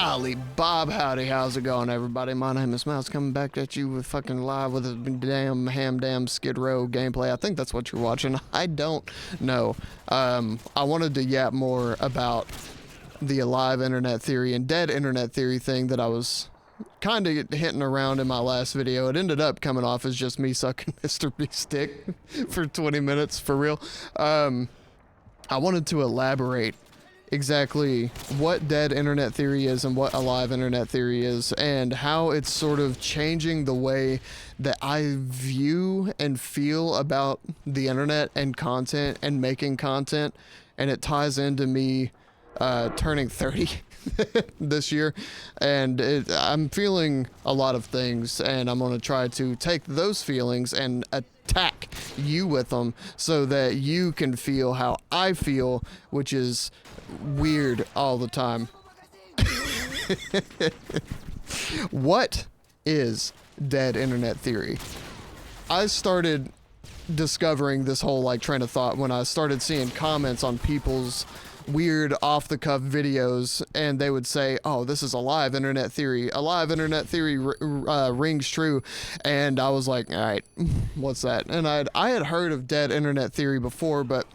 Golly, Bob, howdy, how's it going, everybody? My name is Mouse, coming back at you with fucking live with a damn Skid Row gameplay. I think that's what you're watching. I don't know. I wanted to yap more about the alive internet theory and dead internet theory thing that I was kind of hitting around in my last video. It ended up coming off as just me sucking Mr. Beast's dick for 20 minutes, for real. I wanted to elaborate exactly what dead internet theory is and what alive internet theory is, and how it's sort of changing the way that I view and feel about the internet and content and making content. And it ties into me turning 30 this year, and I'm feeling a lot of things, and I'm going to try to take those feelings and attack you with them so that you can feel how I feel, which is weird all the time. What is dead internet theory? I started discovering this whole train of thought when I started seeing comments on people's weird off-the-cuff videos, and they would say, oh, this is alive internet theory. Alive internet theory rings true. And I was like, all right, what's that? And I had heard of dead internet theory before, but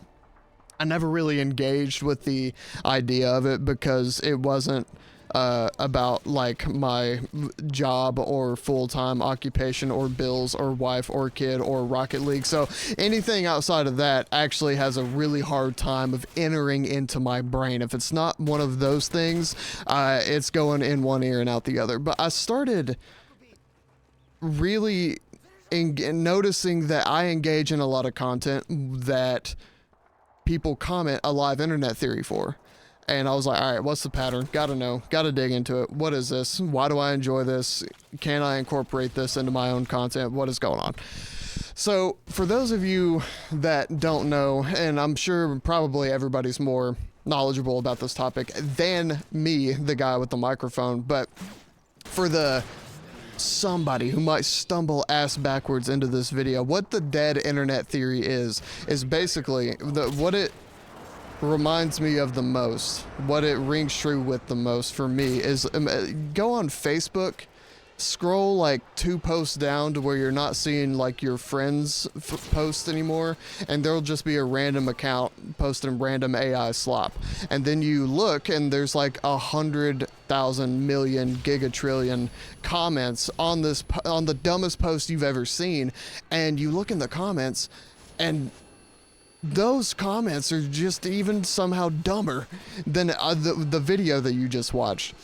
I never really engaged with the idea of it because it wasn't about my job or full-time occupation or bills or wife or kid or Rocket League. So anything outside of that actually has a really hard time of entering into my brain. If it's not one of those things, it's going in one ear and out the other. But I started really noticing that I engage in a lot of content that people comment alive internet theory for. And I was like, all right, what's the pattern? Gotta know, gotta dig into it. What is this? Why do I enjoy this? Can I incorporate this into my own content? What is going on? So for those of you that don't know, and I'm sure probably everybody's more knowledgeable about this topic than me, the guy with the microphone, but for somebody who might stumble ass backwards into this video, what the dead internet theory is basically what it reminds me of the most, what it rings true with the most for me is go on Facebook, scroll 2 posts down to where you're not seeing your friends post anymore, and there'll just be a random account posting random AI slop, and then you look and there's 100,000 million gigatrillion comments on the dumbest post you've ever seen, and you look in the comments and those comments are just even somehow dumber than the video that you just watched.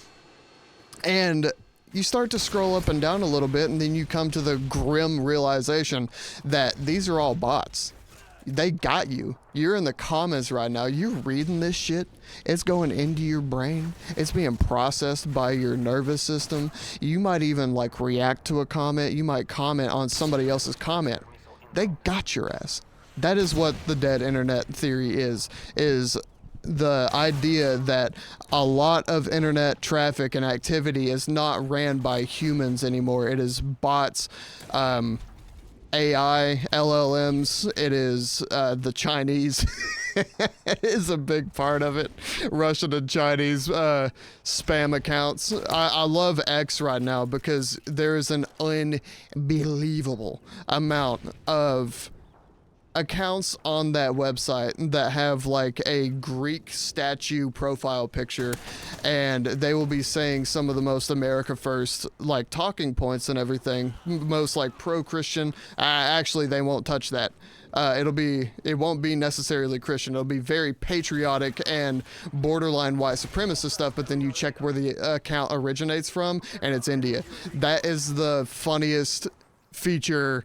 And you start to scroll up and down a little bit, and then you come to the grim realization that these are all bots. They got you. You're in the comments right now. You're reading this shit. It's going into your brain. It's being processed by your nervous system. You might even react to a comment. You might comment on somebody else's comment. They got your ass. That is what the dead internet theory is the idea that a lot of internet traffic and activity is not ran by humans anymore. It is bots, AI, LLMs, it is the Chinese. It is a big part of it. Russian and Chinese spam accounts. I love X right now because there is an unbelievable amount of accounts on that website that have a Greek statue profile picture, and they will be saying some of the most America first talking points and everything, most pro-Christian. Actually, they won't touch that. It won't be necessarily Christian. It'll be very patriotic and borderline white supremacist stuff, but then you check where the account originates from, and it's India. That is the funniest feature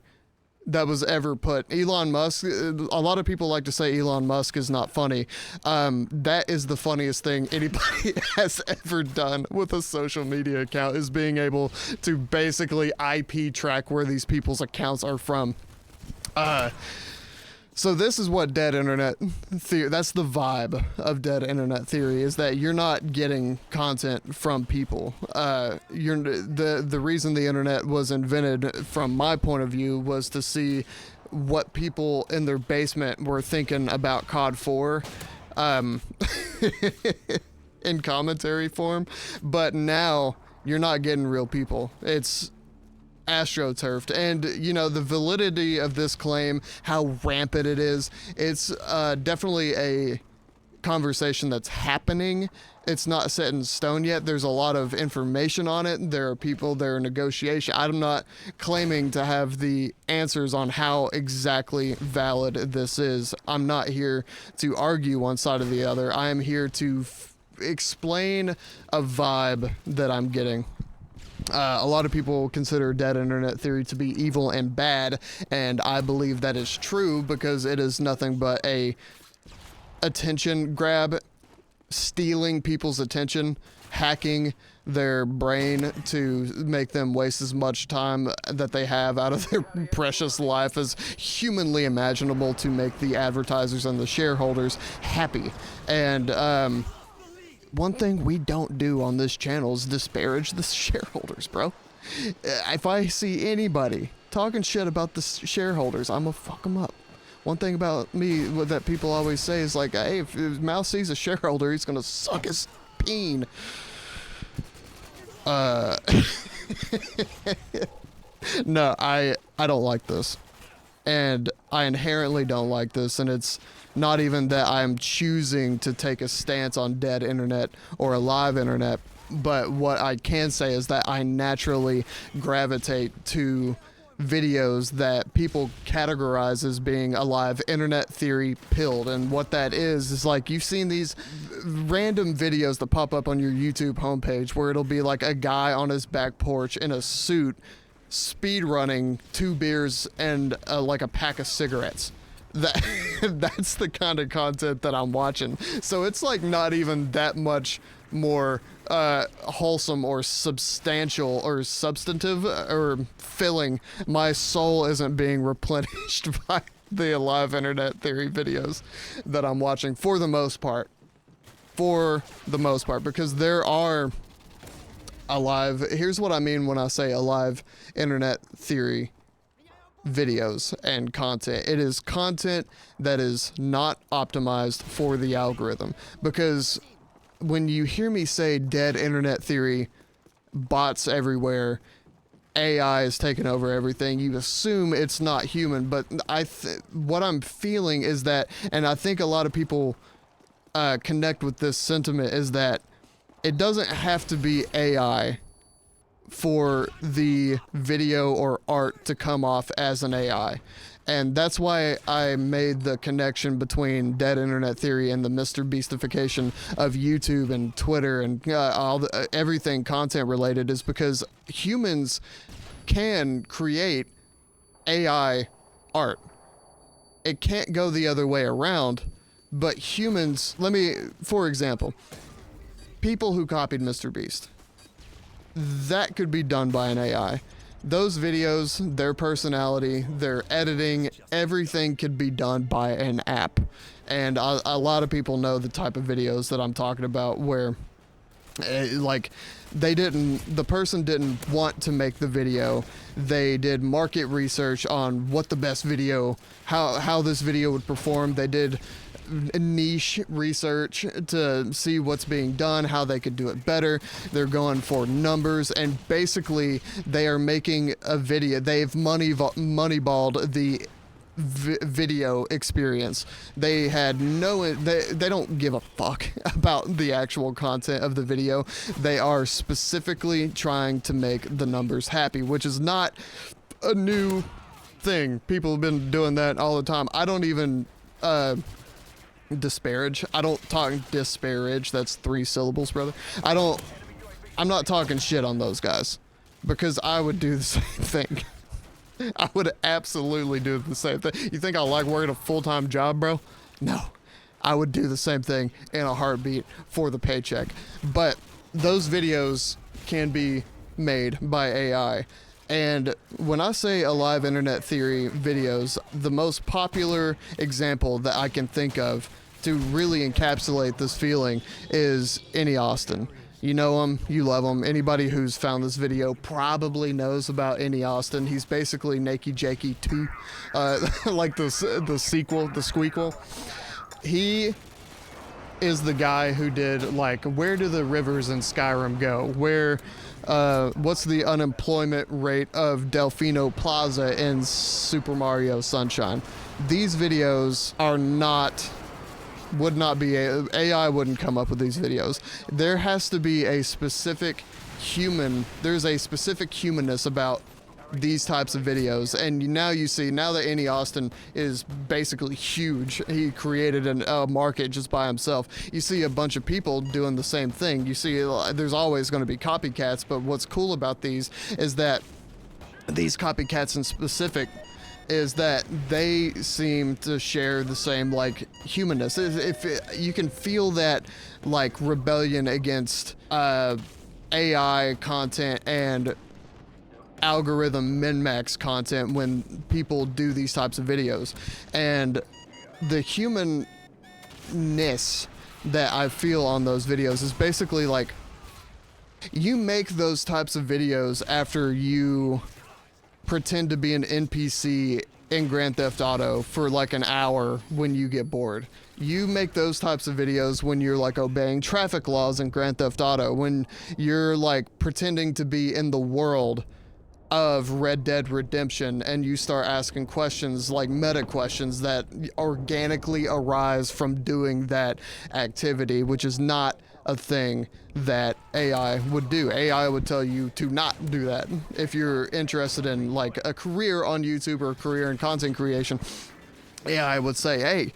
that was ever put. Elon Musk, a lot of people like to say Elon Musk is not funny. That is the funniest thing anybody has ever done with a social media account, is being able to basically IP track where these people's accounts are from. So this is what dead internet theory, that's the vibe of dead internet theory, is that you're not getting content from people. The reason the internet was invented, from my point of view, was to see what people in their basement were thinking about COD 4. in commentary form, but now you're not getting real people. It's astroturfed. And, you know, the validity of this claim, how rampant it is, it's definitely a conversation that's happening. It's not set in stone yet. There's a lot of information on it. There are people, there are negotiation. I'm not claiming to have the answers on how exactly valid this is. I'm not here to argue one side or the other. I am here to explain a vibe that I'm getting. A lot of people consider dead internet theory to be evil and bad, and I believe that is true because it is nothing but a attention grab, stealing people's attention, hacking their brain to make them waste as much time that they have out of their precious life as humanly imaginable to make the advertisers and the shareholders happy. And one thing we don't do on this channel is disparage the shareholders, bro. If I see anybody talking shit about the shareholders, I'm gonna fuck them up. One thing about me that people always say is like, hey, if Mouse sees a shareholder, he's gonna suck his peen. No, I don't like this. And I inherently don't like this, and it's not even that I'm choosing to take a stance on dead internet or a live internet, but what I can say is that I naturally gravitate to videos that people categorize as being a live internet theory pilled. And what that is like, you've seen these random videos that pop up on your YouTube homepage where it'll be like a guy on his back porch in a suit speed running 2 beers and like a pack of cigarettes. That's the kind of content that I'm watching. So it's like not even that much more wholesome or substantial or substantive or filling. My soul isn't being replenished by the live internet theory videos that I'm watching for the most part. Because there are here's what I mean when I say alive internet theory videos and content. It is content that is not optimized for the algorithm, because when you hear me say dead internet theory, bots everywhere, AI is taking over everything, you assume it's not human. But what I'm feeling is that, and I think a lot of people connect with this sentiment, is that it doesn't have to be AI for the video or art to come off as an AI. And that's why I made the connection between dead internet theory and the Mr. Beastification of YouTube and Twitter and everything content related, is because humans can create AI art. It can't go the other way around, but humans, for example, people who copied Mr. Beast, that could be done by an AI. Those videos, their personality, their editing, everything could be done by an app. And a lot of people know the type of videos that I'm talking about, where like the person didn't want to make the video. They did market research on what the best video, how this video would perform. They did niche research to see what's being done, how they could do it better. They're going for numbers, and basically they are making a video. They've moneyballed the video experience. They had they don't give a fuck about the actual content of the video. They are specifically trying to make the numbers happy, which is not a new thing. People have been doing that all the time. I don't even disparage. I don't talk disparage. That's 3 syllables, brother. I'm not talking shit on those guys, because I would do the same thing. I would absolutely do the same thing. You think I like working a full-time job, bro? No. I would do the same thing in a heartbeat for the paycheck. But those videos can be made by AI. And when I say alive internet theory videos, the most popular example that I can think of to really encapsulate this feeling is Any Austin. You know him, you love him. Anybody who's found this video probably knows about Any Austin. He's basically Nakey Jakey 2, like the sequel, the squeakquel. He is the guy who did like, where do the rivers in Skyrim go? What's the unemployment rate of Delfino Plaza in Super Mario Sunshine? These videos are not, would not be, AI wouldn't come up with these videos. There has to be a specific there's a specific humanness about these types of videos. And now you see, now that Annie Austin is basically huge, he created a market just by himself. You see a bunch of people doing the same thing. You see there's always going to be copycats, but what's cool about these is that these copycats in specific is that they seem to share the same like humanness. You can feel that like rebellion against AI content and algorithm min-max content when people do these types of videos. And the humanness that I feel on those videos is basically like, you make those types of videos after you pretend to be an NPC in Grand Theft Auto for like an hour when you get bored. You make those types of videos when you're like obeying traffic laws in Grand Theft Auto, when you're like pretending to be in the world of Red Dead Redemption and you start asking questions like meta questions that organically arise from doing that activity, which is not a thing that AI would do. AI would tell you to not do that. If you're interested in like a career on YouTube or a career in content creation, AI would say, hey,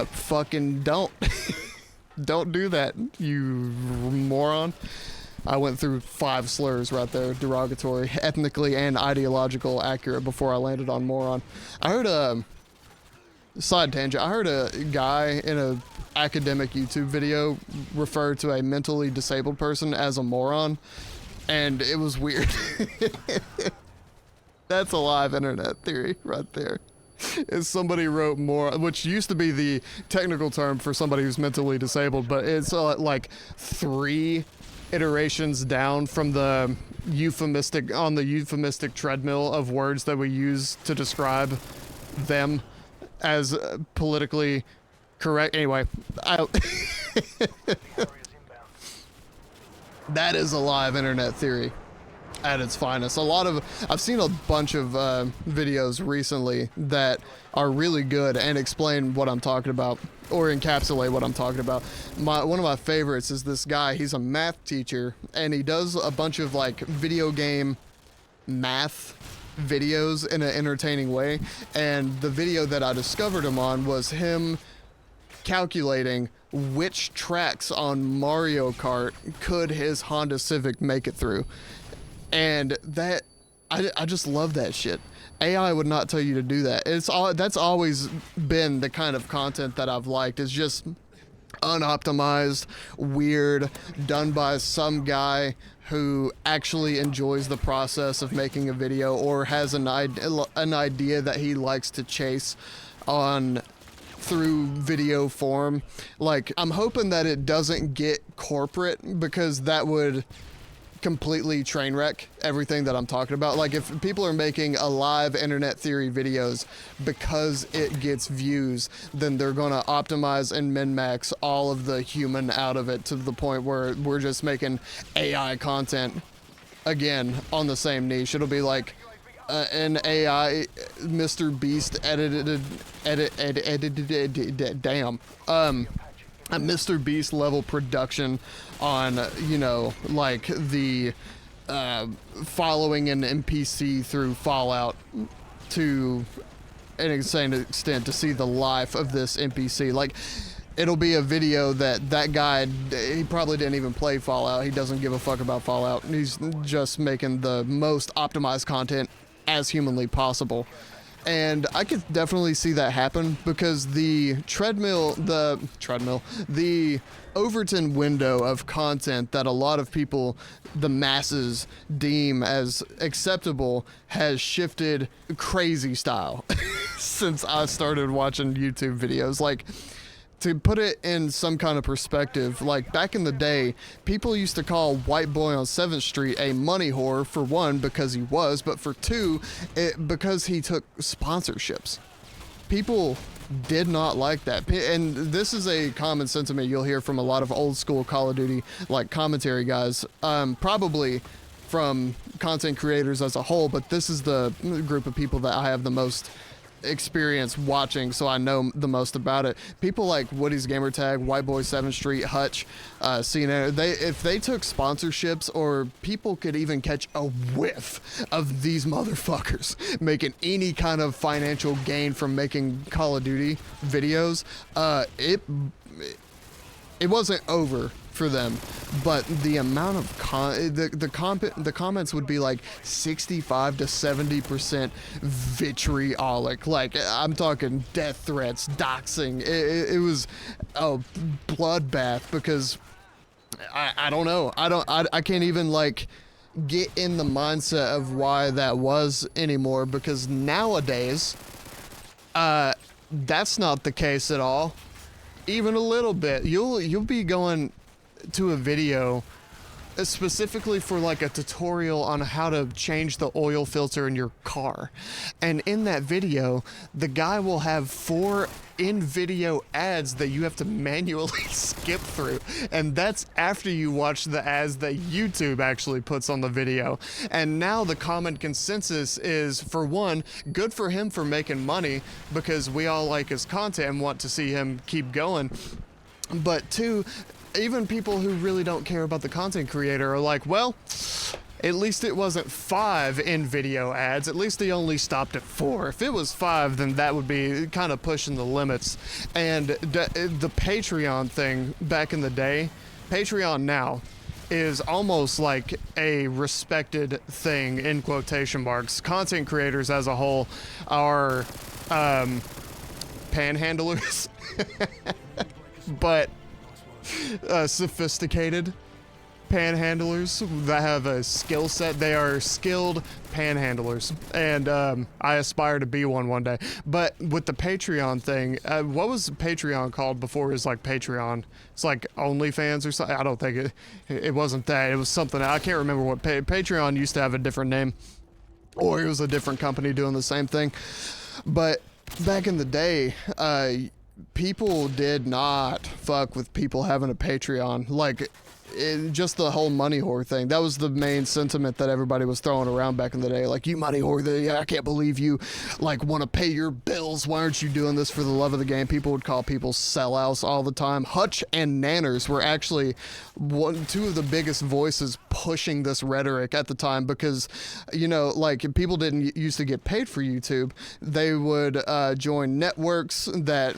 fucking don't don't do that, you moron. I went through 5 slurs right there, derogatory, ethnically and ideological accurate, before I landed on moron. I heard side tangent, I heard a guy in a academic YouTube video refer to a mentally disabled person as a moron, and it was weird. That's a live internet theory right there. Is somebody wrote moron, which used to be the technical term for somebody who's mentally disabled, but it's like 3 iterations down from the euphemistic treadmill of words that we use to describe them as politically correct. Anyway, that is a live internet theory at its finest. I've seen a bunch of videos recently that are really good and explain what I'm talking about, or encapsulate what I'm talking about. One of my favorites is this guy. He's a math teacher and he does a bunch of like video game math videos in an entertaining way. And the video that I discovered him on was him calculating which tracks on Mario Kart could his Honda Civic make it through. And that, I just love that shit. AI would not tell you to do that. That's always been the kind of content that I've liked, is just unoptimized, weird, done by some guy who actually enjoys the process of making a video, or has an idea that he likes to chase on through video form. Like, I'm hoping that it doesn't get corporate, because that would completely train wreck everything that I'm talking about. Like, if people are making a live internet theory videos because it gets views, then they're gonna optimize and min-max all of the human out of it, to the point where we're just making AI content again on the same niche. It'll be like an AI Mr. Beast edited a Mr. Beast level production on, you know, like the following an NPC through Fallout to an insane extent to see the life of this NPC. Like, it'll be a video that guy, he probably didn't even play Fallout. He doesn't give a fuck about Fallout. He's just making the most optimized content as humanly possible. And I could definitely see that happen, because the Overton window of content that a lot of people, the masses, deem as acceptable has shifted crazy style since I started watching YouTube videos. Like, to put it in some kind of perspective, like back in the day, people used to call White Boy on 7th Street a money whore, for one, because he was, but for two, because he took sponsorships. People did not like that. And this is a common sentiment you'll hear from a lot of old school Call of Duty like commentary guys, probably from content creators as a whole, but this is the group of people that I have the most experience watching, so I know the most about it. People like Woody's Gamertag, White Boy 7th Street, Hutch, Seananners, if they took sponsorships, or people could even catch a whiff of these motherfuckers making any kind of financial gain from making Call of Duty videos, it wasn't over for them, but the amount of the comments would be like 65 to 70% vitriolic. Like, I'm talking death threats, doxing. It was a bloodbath, because I don't know. I can't even like get in the mindset of why that was anymore, because nowadays that's not the case at all. Even a little bit. You'll be going to a video specifically for like a tutorial on how to change the oil filter in your car, and in that video the guy will have 4 in-video ads that you have to manually skip through, and that's after you watch the ads that YouTube actually puts on the video. And now the common consensus is, for one, good for him for making money, because we all like his content and want to see him keep going, but two, even people who really don't care about the content creator are like, well, at least it wasn't 5 in-video ads. At least they only stopped at 4. If it was 5, then that would be kind of pushing the limits. And the Patreon thing back in the day, Patreon now is almost like a respected thing, in quotation marks. Content creators as a whole are panhandlers, but sophisticated panhandlers that have a skill set. They are skilled panhandlers, and I aspire to be one day. But with the Patreon thing, what was Patreon called before it was like Patreon? It's like OnlyFans or something. I don't think it wasn't that. It was something. I can't remember what Patreon used to have a different name, or it was a different company doing the same thing. But back in the day, people did not fuck with people having a Patreon. Like, just the whole money whore thing. That was the main sentiment that everybody was throwing around back in the day. Like, you money whore, I can't believe you like want to pay your bills. Why aren't you doing this for the love of the game? People would call people sellouts all the time. Hutch and Nanners were actually two of the biggest voices pushing this rhetoric at the time, because, you know, like, people didn't used to get paid for YouTube. They would join networks that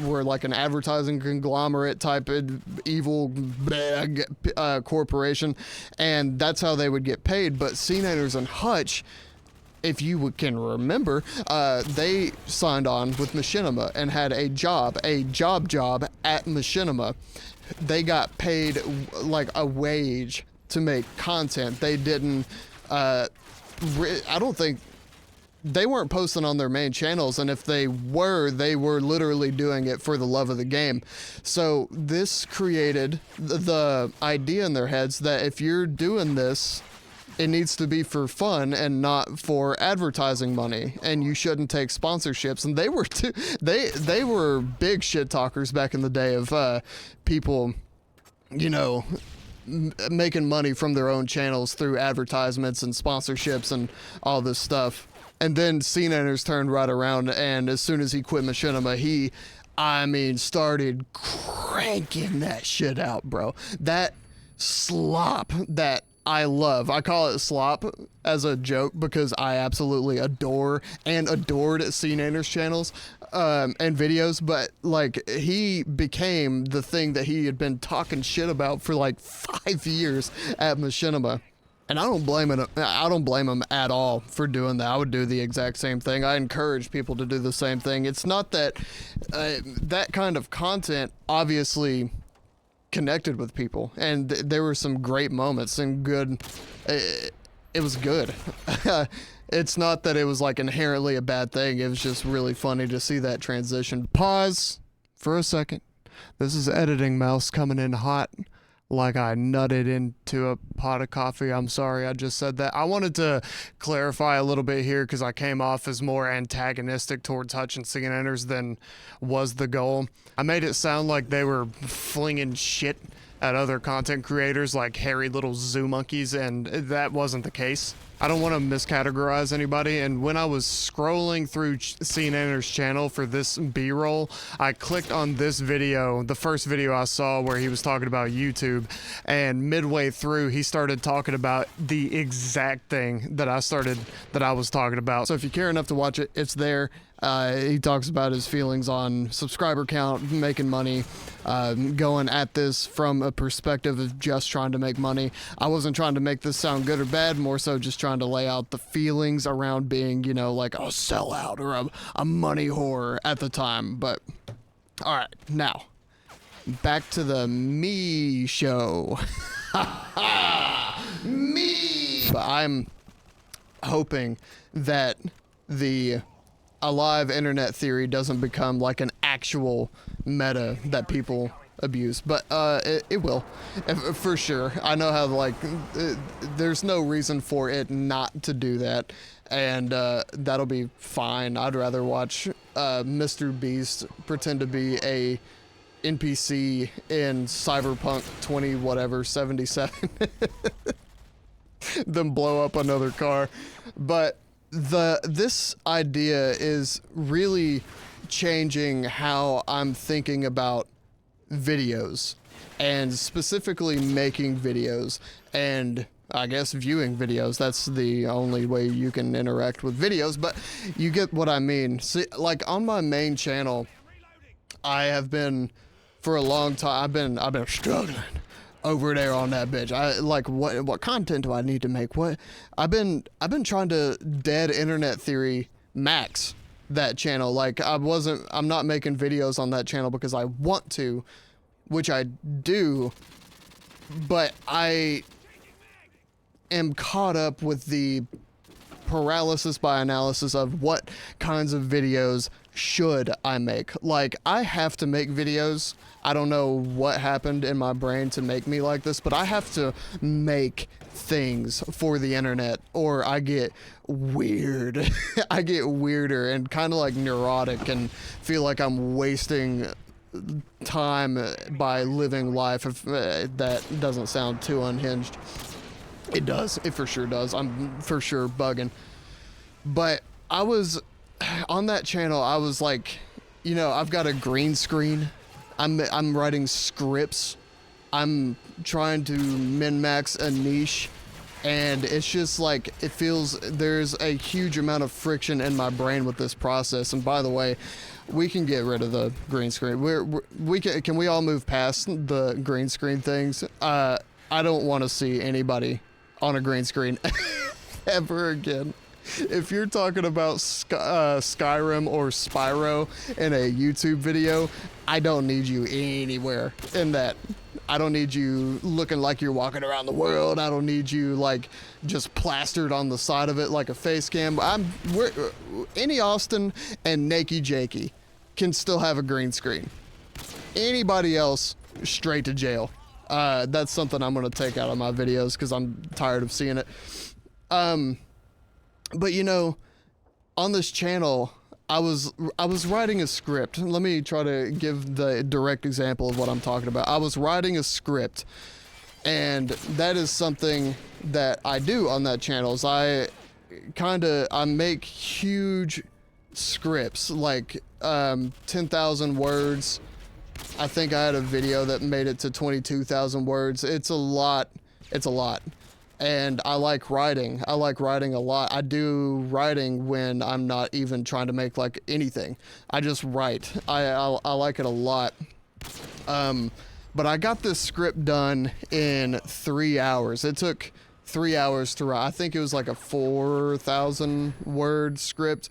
were like an advertising conglomerate type of evil corporation, and that's how they would get paid. But Seananners and Hutch, if you can remember, they signed on with Machinima and had a job at Machinima. They got paid like a wage to make content. They didn't, I don't think, they weren't posting on their main channels, and if they were literally doing it for the love of the game. So this created the idea in their heads that if you're doing this, it needs to be for fun and not for advertising money, and you shouldn't take sponsorships. And they were big shit talkers back in the day of people, you know, making money from their own channels through advertisements and sponsorships and all this stuff. And then Seananners turned right around, and as soon as he quit Machinima, he started cranking that shit out, bro. That slop that I love. I call it slop as a joke because I absolutely adore and adored Seananners channels and videos, but like, he became the thing that he had been talking shit about for like 5 years at Machinima. And I don't blame him at all for doing that. I would do the exact same thing. I encourage people to do the same thing. It's not that that kind of content obviously connected with people, and there were some great moments and good. It was good. It's not that it was like inherently a bad thing. It was just really funny to see that transition. Pause for a second. This is editing mouse coming in hot. like I nutted into a pot of coffee. I'm sorry, I just said that. I wanted to clarify a little bit here because I came off as more antagonistic towards Hutch and Seananners than was the goal. I made it sound like they were flinging shit at other content creators like hairy little zoo monkeys, and that wasn't the case. I don't want to miscategorize anybody, and when I was scrolling through Seananners' channel for this B-roll, I clicked on this video, the first video I saw where he was talking about YouTube, and midway through he started talking about the exact thing that I was talking about. So if you care enough to watch it, it's there. He talks about his feelings on subscriber count, making money, going at this from a perspective of just trying to make money. I wasn't trying to make this sound good or bad, more so just trying to lay out the feelings around being, you know, like a sellout or a money whore at the time. But, alright, now, back to the me show. Me! But I'm hoping that the alive internet theory doesn't become like an actual meta that people abuse, but it will, for sure. I know how, like, there's no reason for it not to do that, and that'll be fine. I'd rather watch Mr. Beast pretend to be a NPC in Cyberpunk 20 whatever 77 than blow up another car. But this idea is really changing how I'm thinking about videos, and specifically making videos, and I guess viewing videos. That's the only way you can interact with videos, but you get what I mean. See, like on my main channel, I have been for a long time, I've been struggling over there on that bitch. I like, what content do I need to make? What I've been trying to dead internet theory max that channel. Like I'm not making videos on that channel because I want to, which I do, but I am caught up with the paralysis by analysis of what kinds of videos should I make. Like, I have to make videos. I don't know what happened in my brain to make me like this, but I have to make things for the internet or I get weird. I get weirder and kind of like neurotic and feel like I'm wasting time by living life. If that doesn't sound too unhinged. It does. It for sure does. I'm for sure bugging. But I was on that channel. I was like, you know, I've got a green screen. I'm writing scripts. I'm trying to min-max a niche. And it's just like, it feels, there's a huge amount of friction in my brain with this process. And by the way, we can get rid of the green screen. Can we all move past the green screen things? I don't want to see anybody on a green screen ever again. If you're talking about Skyrim or Spyro in a YouTube video, I don't need you anywhere in that. I don't need you looking like you're walking around the world. I don't need you like just plastered on the side of it like a face cam. Any Austin and Nakey Jakey can still have a green screen. Anybody else, straight to jail. That's something I'm gonna take out of my videos because I'm tired of seeing it. But you know, on this channel, I was writing a script. Let me try to give the direct example of what I'm talking about. I was writing a script, and that is something that I do on that channel. Is I make huge scripts, like 10,000 words. I think I had a video that made it to 22,000 words. It's a lot. It's a lot. And I like writing. I like writing a lot. I do writing when I'm not even trying to make like anything. I just write. I like it a lot. But I got this script done in 3 hours. It took 3 hours to write. I think it was like a 4,000 word script.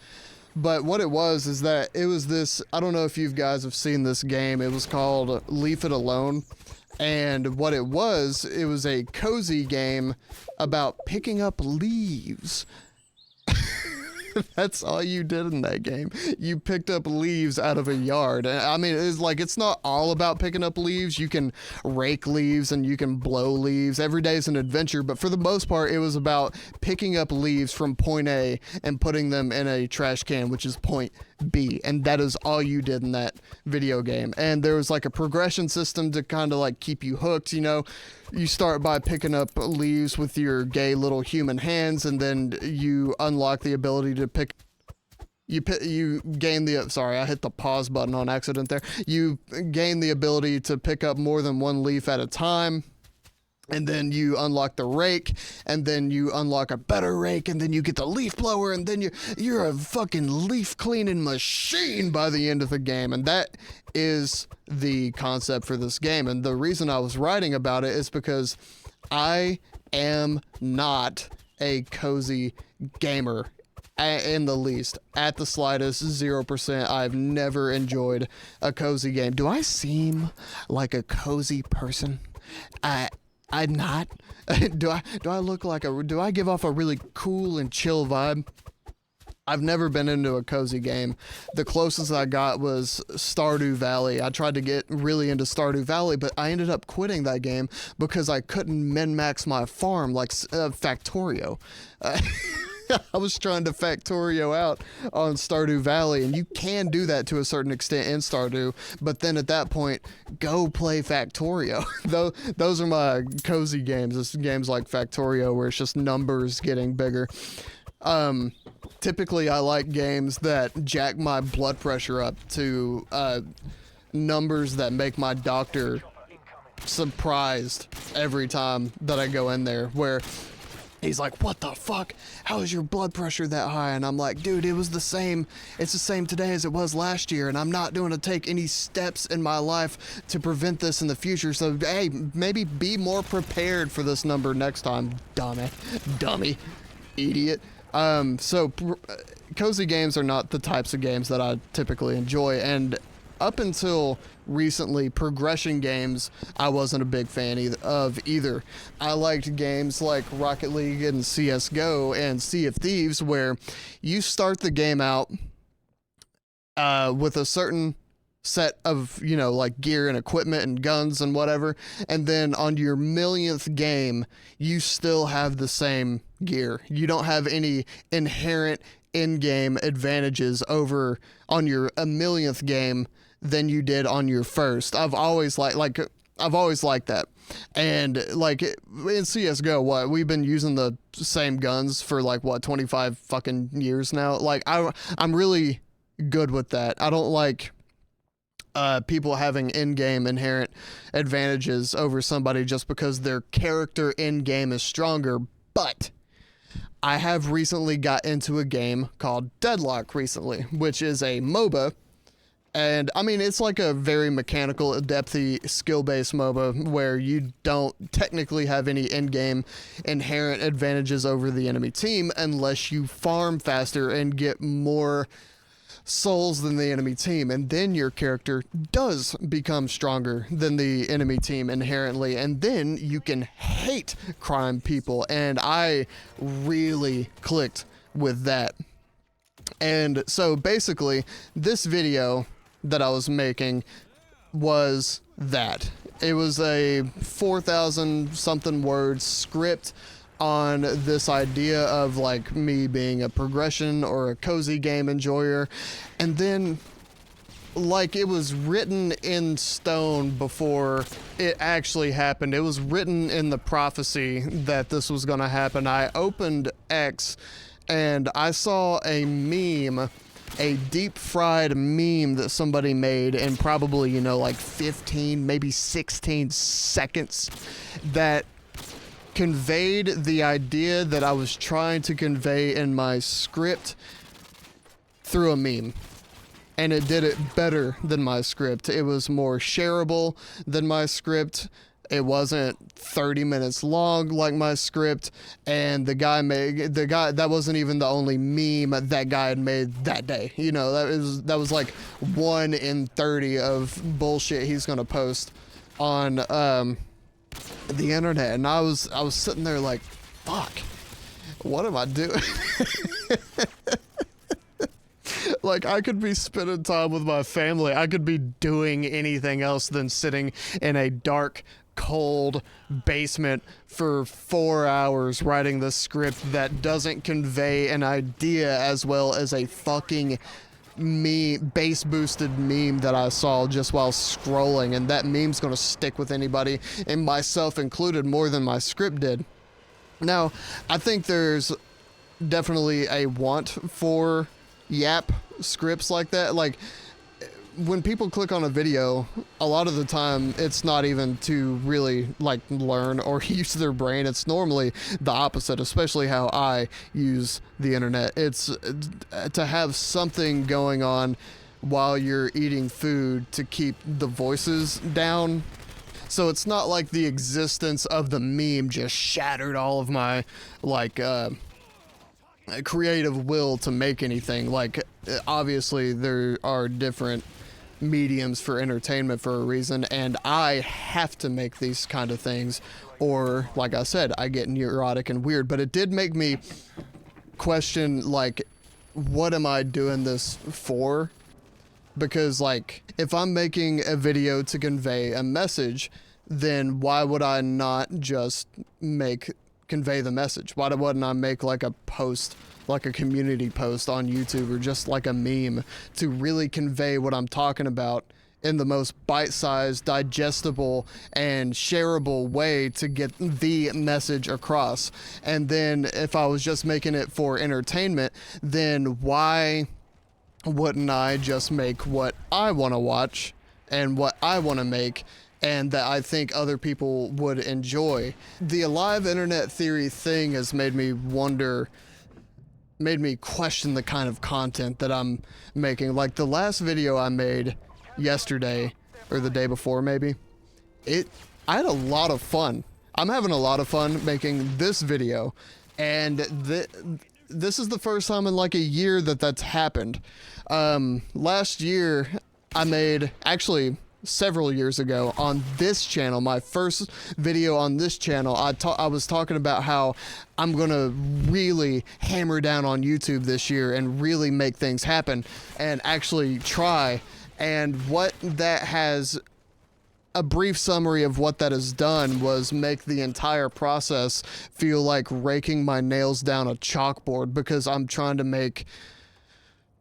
But what it was is that it was this, I don't know if you guys have seen this game. It was called Leave It Alone. And what it was a cozy game about picking up leaves. That's all you did in that game. You picked up leaves out of a yard. I mean, it's like, it's not all about picking up leaves. You can rake leaves and you can blow leaves. Every day is an adventure, but for the most part, it was about picking up leaves from point A and putting them in a trash can, which is point B. And that is all you did in that video game. And there was like a progression system to kind of like keep you hooked, you know. You start by picking up leaves with your gay little human hands, and then you unlock the ability to pick. You gain the, sorry, I hit the pause button on accident there. You gain the ability to pick up more than one leaf at a time. And then you unlock the rake, and then you unlock a better rake, and then you get the leaf blower, and then you're a fucking leaf cleaning machine by the end of the game. And that is the concept for this game. And the reason I was writing about it is because I am not a cozy gamer in the least, at the slightest, 0%. I've never enjoyed a cozy game. Do I seem like a cozy person? I'm not. Do I look like do I give off a really cool and chill vibe? I've never been into a cozy game. The closest I got was Stardew Valley. I tried to get really into Stardew Valley, but I ended up quitting that game because I couldn't min-max my farm like Factorio. I was trying to Factorio out on Stardew Valley, and you can do that to a certain extent in Stardew, but then at that point, go play Factorio. Those are my cozy games. It's games like Factorio where it's just numbers getting bigger. Typically, I like games that jack my blood pressure up to numbers that make my doctor surprised every time that I go in there, where he's like, what the fuck? How is your blood pressure that high? And I'm like, dude, it was the same. It's the same today as it was last year. And I'm not going to take any steps in my life to prevent this in the future. So, hey, maybe be more prepared for this number next time, dummy, idiot. Cozy games are not the types of games that I typically enjoy. And up until recently, progression games I wasn't a big fan of either. I liked games like Rocket League and CSGO and Sea of Thieves, where you start the game out with a certain set of, you know, like gear and equipment and guns and whatever, and then on your millionth game you still have the same gear. You don't have any inherent in-game advantages over on your a millionth game than you did on your first. I've always liked that. And like in CSGO, we've been using the same guns for 25 fucking years now. Like I'm really good with that. I don't like people having in-game inherent advantages over somebody just because their character in-game is stronger. But I have recently got into a game called Deadlock recently, which is a MOBA. And I mean, it's like a very mechanical, depthy, skill-based MOBA where you don't technically have any in-game inherent advantages over the enemy team unless you farm faster and get more souls than the enemy team. And then your character does become stronger than the enemy team inherently. And then you can hate crime people. And I really clicked with that. And so basically, this video that I was making was that. It was a 4,000 something word script on this idea of like me being a progression or a cozy game enjoyer. And then like it was written in stone before it actually happened. It was written in the prophecy that this was going to happen. I opened X and I saw a meme, a deep fried meme that somebody made in probably, 15, maybe 16 seconds that conveyed the idea that I was trying to convey in my script through a meme. And it did it better than my script. It was more shareable than my script. It wasn't 30 minutes long like my script, and that wasn't even the only meme that guy had made that day. That was like 1 in 30 of bullshit he's gonna post on the internet. And I was sitting there like, fuck, what am I doing? Like, I could be spending time with my family. I could be doing anything else than sitting in a dark, cold basement for 4 hours writing the script that doesn't convey an idea as well as a fucking bass boosted meme that I saw just while scrolling, and that meme's gonna stick with anybody, and myself included, more than my script did. Now, I think there's definitely a want for yap scripts like that. Like, when people click on a video, a lot of the time it's not even to really like learn or use their brain. It's normally the opposite, especially how I use the internet. It's to have something going on while you're eating food to keep the voices down. So it's not like the existence of the meme just shattered all of my like creative will to make anything. Like, obviously there are different mediums for entertainment for a reason, and I have to make these kind of things, or like I said, I get neurotic and weird. But it did make me question, like, what am I doing this for? Because, like, if I'm making a video to convey a message, then why would I not just convey the message? Why wouldn't I make like a post, like a community post on YouTube, or just like a meme to really convey what I'm talking about in the most bite-sized, digestible, and shareable way to get the message across? And then if I was just making it for entertainment, then why wouldn't I just make what I want to watch and what I want to make, and that I think other people would enjoy? The Alive Internet Theory thing has made me question the kind of content that I'm making. Like, the last video I made yesterday, or the day before maybe, I had a lot of fun. I'm having a lot of fun making this video, and this is the first time in like a year that that's happened. Last year I made, actually several years ago, on this channel, my first video on this channel, I was talking about how I'm gonna really hammer down on YouTube this year and really make things happen and actually try. And what that has, a brief summary of what that has done was make the entire process feel like raking my nails down a chalkboard, because I'm trying to make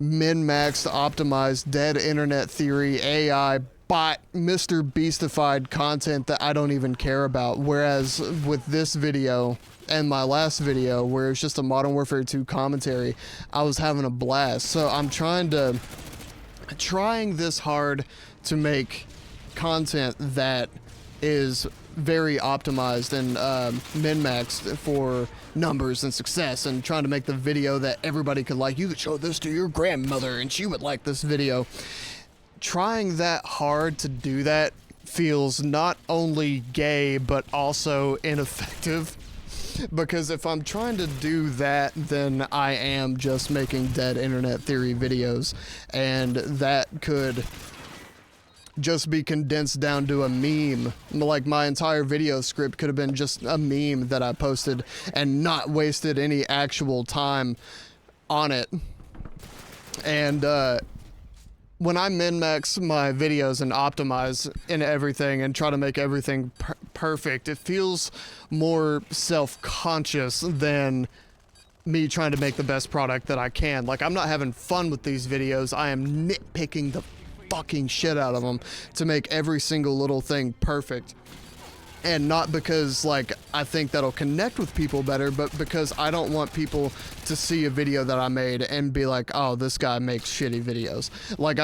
min-maxed, optimized, dead internet theory, AI, bot, Mr. Beastified content that I don't even care about. Whereas with this video and my last video, where it's just a Modern Warfare 2 commentary, I was having a blast. So I'm trying this hard to make content that is very optimized and min-maxed for numbers and success, and trying to make the video that everybody could like. You could show this to your grandmother and she would like this video. Trying that hard to do that feels not only gay but also ineffective, because if I'm trying to do that, then I am just making dead internet theory videos, and that could just be condensed down to a meme. Like, my entire video script could have been just a meme that I posted and not wasted any actual time on it. And when I min-max my videos and optimize in everything and try to make everything perfect, it feels more self-conscious than me trying to make the best product that I can. Like, I'm not having fun with these videos. I am nitpicking the fucking shit out of them to make every single little thing perfect. And not because, like, I think that'll connect with people better, but because I don't want people to see a video that I made and be like, oh, this guy makes shitty videos. Like,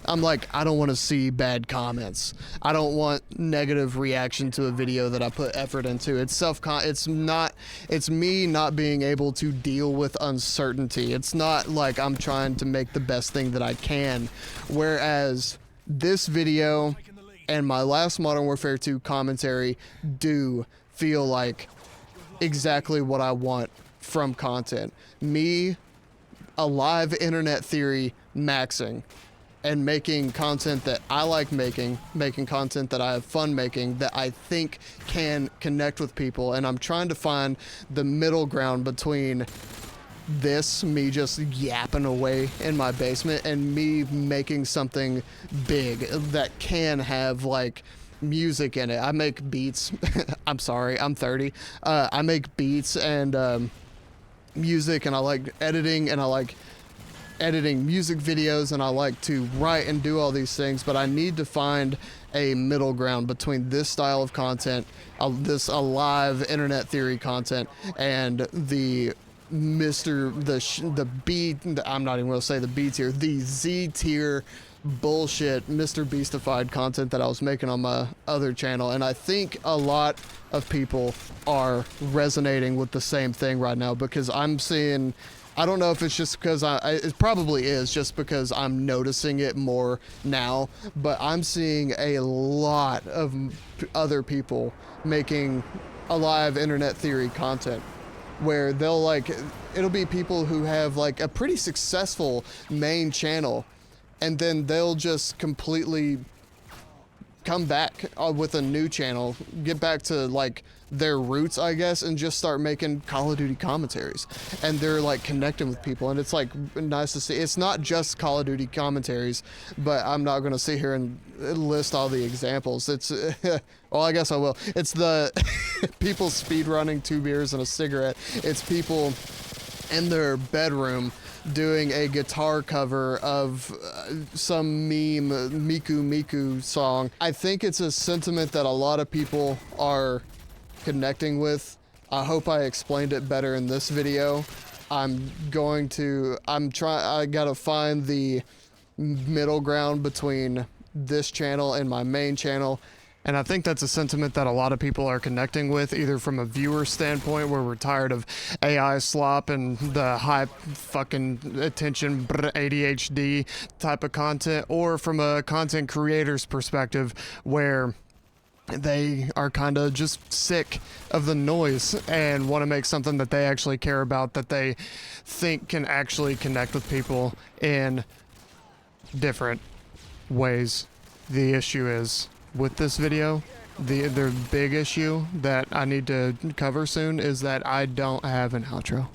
I'm like, I don't want to see bad comments. I don't want negative reaction to a video that I put effort into. It's me not being able to deal with uncertainty. It's not like I'm trying to make the best thing that I can. Whereas this video and my last Modern Warfare 2 commentary do feel like exactly what I want from content. Me, Alive Internet Theory, maxing and making content that I like making content that I have fun making, that I think can connect with people. And I'm trying to find the middle ground between this, me just yapping away in my basement, and me making something big that can have like music in it. I make beats. I'm sorry, I'm 30. I make beats and music, and I like editing, and I like editing music videos, and I like to write and do all these things, but I need to find a middle ground between this style of content, this alive internet theory content, and the the B, I'm not even going to say the B tier, the Z tier bullshit Mr. Beastified content that I was making on my other channel. And I think a lot of people are resonating with the same thing right now, because I'm seeing, I don't know if it's just because it probably is just because I'm noticing it more now, but I'm seeing a lot of other people making alive internet theory content where they'll like, it'll be people who have like a pretty successful main channel, and then they'll just completely come back with a new channel, get back to like their roots, I guess, and just start making Call of Duty commentaries. And they're like connecting with people, and it's like nice to see. It's not just Call of Duty commentaries, but I'm not going to sit here and list all the examples. It's well, I guess I will. It's the people speed running 2 beers and a cigarette. It's people in their bedroom doing a guitar cover of some meme Miku Miku song. I think it's a sentiment that a lot of people are connecting with. I hope I explained it better in this video. I gotta find the middle ground between this channel and my main channel. And I think that's a sentiment that a lot of people are connecting with, either from a viewer standpoint, where we're tired of AI slop and the high fucking attention ADHD type of content, or from a content creator's perspective, where they are kind of just sick of the noise and want to make something that they actually care about, that they think can actually connect with people in different ways. The issue is, with this video, the big issue that I need to cover soon is that I don't have an outro.